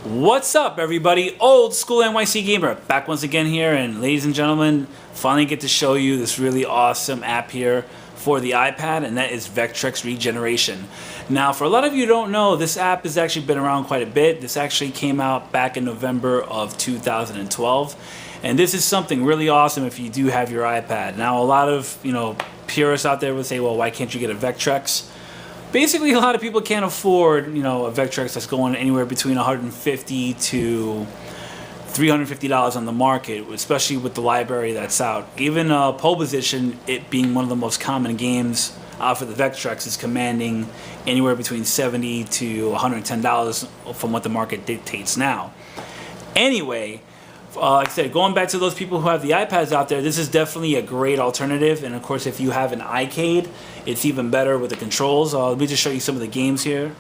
What's up, everybody? Old School NYC Gamer back once again here, and ladies and gentlemen, finally get to show you this really awesome app here for the iPad, and that is Vectrex Regeneration. Now, for a lot of you who don't know, this app has actually been around quite a bit. This actually came out back in November of 2012, and this is something really awesome if you do have your iPad. Now, a lot of purists out there would say, well, why can't you get a Vectrex? Basically, a lot of people can't afford, a Vectrex that's going anywhere between $150 to $350 on the market, especially with the library that's out. Even pole position, it being one of the most common games for the Vectrex, is commanding anywhere between $70 to $110 from what the market dictates now. Anyway, like I said, going back to those people who have the iPads out there, this is definitely a great alternative. And of course, if you have an iCade, it's even better with the controls. Let me just show you some of the games here.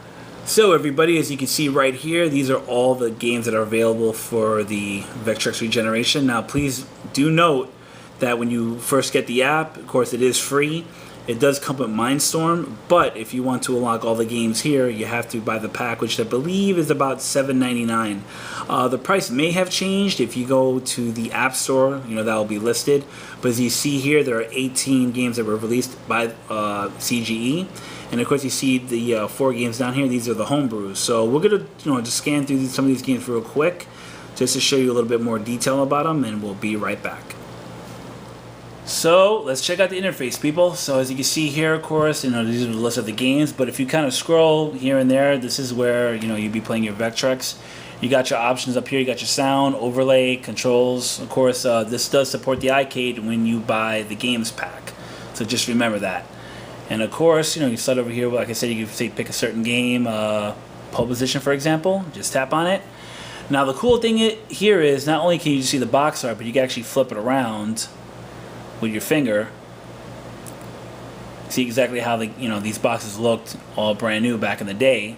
So everybody, as you can see right here, these are all the games that are available for the Vectrex Regeneration. Now, please do note that when you first get the app, of course, it is free. It does come with Mindstorm, but if you want to unlock all the games here, you have to buy the pack, which I believe is about $7.99. The price may have changed if you go to the App Store, that will be listed. But as you see here, there are 18 games that were released by CGE. And of course, you see the 4 games down here. These are the Homebrews. So we're going to just scan through some of these games real quick, just to show you a little bit more detail about them, and we'll be right back. So let's check out the interface, people. So as you can see here, of course, these are the list of the games. But if you kind of scroll here and there, this is where you'd be playing your Vectrex. You got your options up here. You got your sound, overlay, controls. Of course, this does support the iCade when you buy the games pack. So just remember that. And of course, you start over here. Like I said, you can say pick a certain game, pole position, for example. Just tap on it. Now the cool thing here is not only can you see the box art, but you can actually flip it around with your finger. See exactly how these boxes looked all brand new back in the day.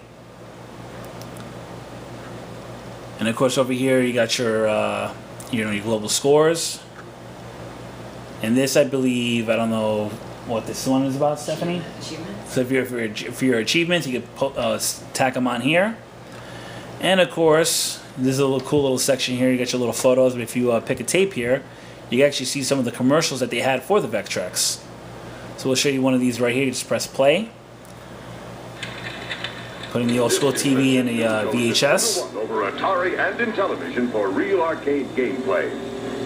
And of course over here you got your your global scores. And this, I believe, I don't know what this one is about, Stephanie. Achievements. So if your achievements, you can tack them on here. And of course, this is a cool little section here. You got your little photos. But if you pick a tape here, you can actually see some of the commercials that they had for the Vectrex. So we'll show you one of these right here. You just press play. Putting the old school TV in the VHS. Over Atari and Intellivision for real arcade gameplay.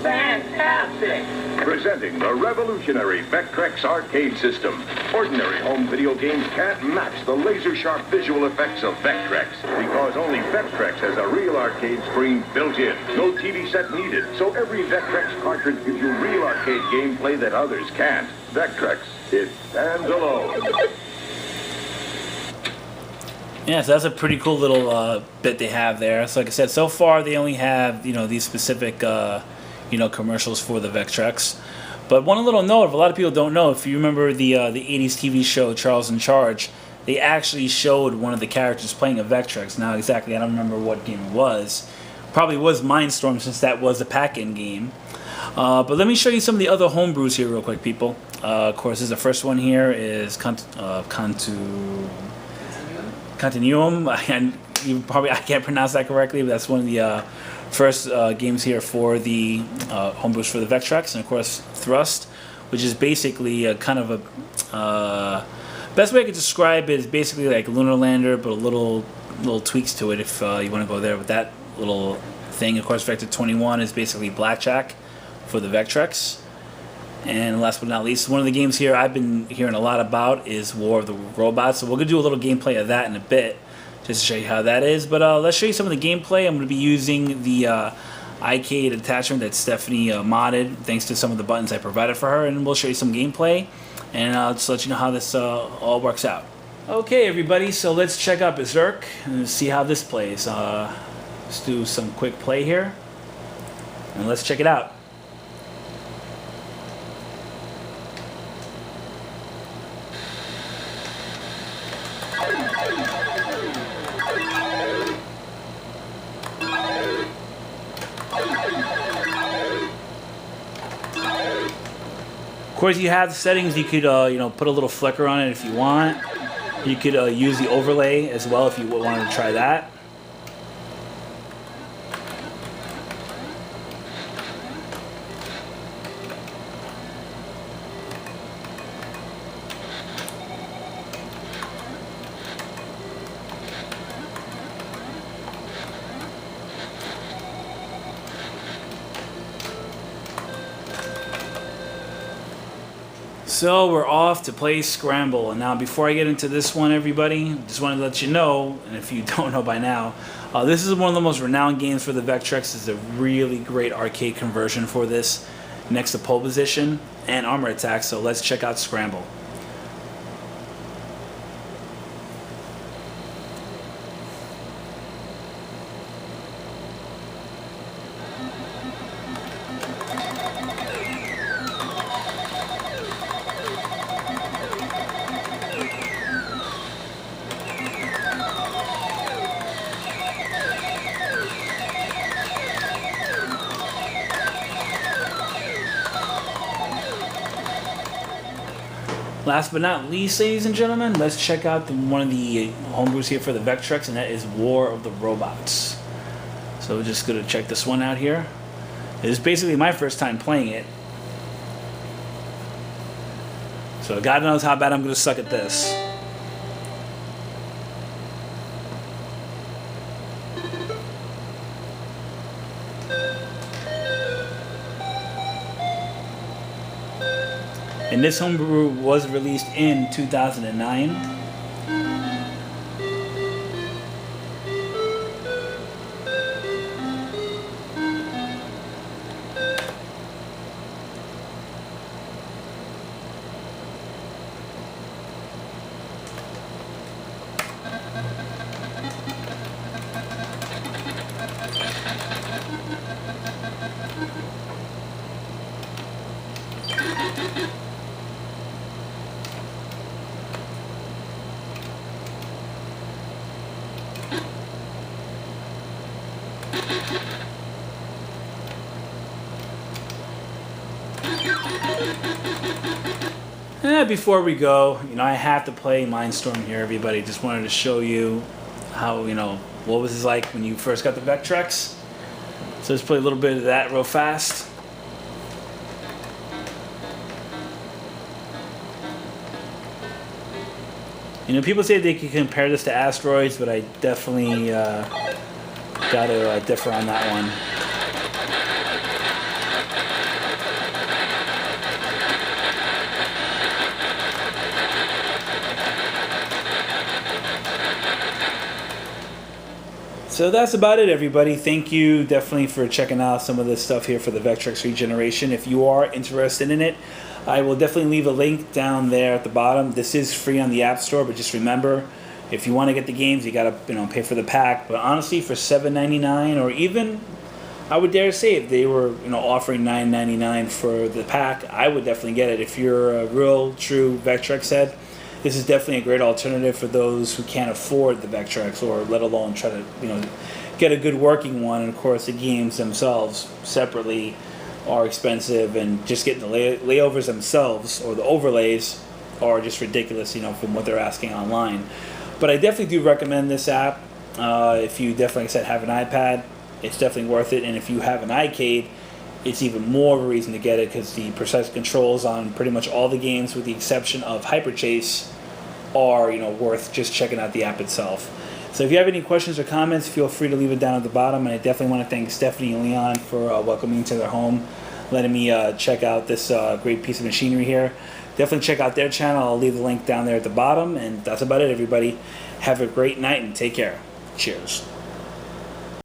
Fantastic! Presenting the revolutionary Vectrex arcade system. Ordinary home video games can't match the laser-sharp visual effects of Vectrex, because only Vectrex has a real arcade screen built in. No TV set needed, so every Vectrex cartridge gives you real arcade gameplay that others can't. Vectrex, it stands alone. Yeah, so that's a pretty cool little bit they have there. So like I said, so far they only have these specific commercials for the Vectrex. But one little note, if a lot of people don't know, if you remember the 80s TV show Charles in Charge, they actually showed one of the characters playing a Vectrex. Now exactly, I don't remember what game it was. Probably was Mindstorm, since that was a pack-in game. But let me show you some of the other homebrews here real quick, people. Of course, the first one here is Continuum. I can't pronounce that correctly, but that's one of the first games here for the homebrews for the Vectrex. And of course, Thrust, which is basically kind of a best way I could describe it is basically like Lunar Lander, but a little tweaks to it if you want to go there with that little thing. Of course, Vector 21 is basically blackjack for the Vectrex. And last but not least, one of the games here I've been hearing a lot about is War of the Robots. So we're going to do a little gameplay of that in a bit, just to show you how that is. But let's show you some of the gameplay. I'm going to be using the iCade attachment that Stephanie modded, thanks to some of the buttons I provided for her. And we'll show you some gameplay, and I'll just let you know how this all works out. Okay, everybody, so let's check out Berserk and see how this plays. Let's do some quick play here, and let's check it out. Of course, you have the settings. You could, put a little flicker on it if you want. You could use the overlay as well if you wanted to try that. So we're off to play Scramble, and now before I get into this one, everybody, just wanted to let you know, and if you don't know by now, this is one of the most renowned games for the Vectrex. It's a really great arcade conversion for this, next to pole position and armor attack. So let's check out Scramble. Last but not least, ladies and gentlemen, let's check out one of the homebrews here for the Vectrex, and that is War of the Robots. So we're just going to check this one out here. It is basically my first time playing it. So God knows how bad I'm going to suck at this. And this homebrew was released in 2009. Before we go, I have to play Mindstorm here, everybody. Just wanted to show you how, what was this like when you first got the Vectrex. So let's play a little bit of that real fast. People say they can compare this to Asteroids, but I definitely got to differ on that one. So that's about it, everybody. Thank you definitely for checking out some of this stuff here for the Vectrex Regeneration. If you are interested in it, I will definitely leave a link down there at the bottom. This is free on the App Store, but just remember, if you want to get the games, you got to pay for the pack. But honestly, for $7.99, or even, I would dare say, if they were offering $9.99 for the pack, I would definitely get it. If you're a real, true Vectrex head, this is definitely a great alternative for those who can't afford the Vectrex, or let alone try to get a good working one. And of course, the games themselves separately are expensive, and just getting the layovers themselves or the overlays are just ridiculous, from what they're asking online. But I definitely do recommend this app. If you definitely, like I said, have an iPad, it's definitely worth it. And if you have an iCade, it's even more of a reason to get it, because the precise controls on pretty much all the games, with the exception of Hyper Chase, are worth just checking out the app itself. So if you have any questions or comments, feel free to leave it down at the bottom. And I definitely want to thank Stephanie and Leon for welcoming me to their home, letting me check out this great piece of machinery here. Definitely check out their channel. I'll leave the link down there at the bottom. And that's about it, everybody. Have a great night and take care. Cheers.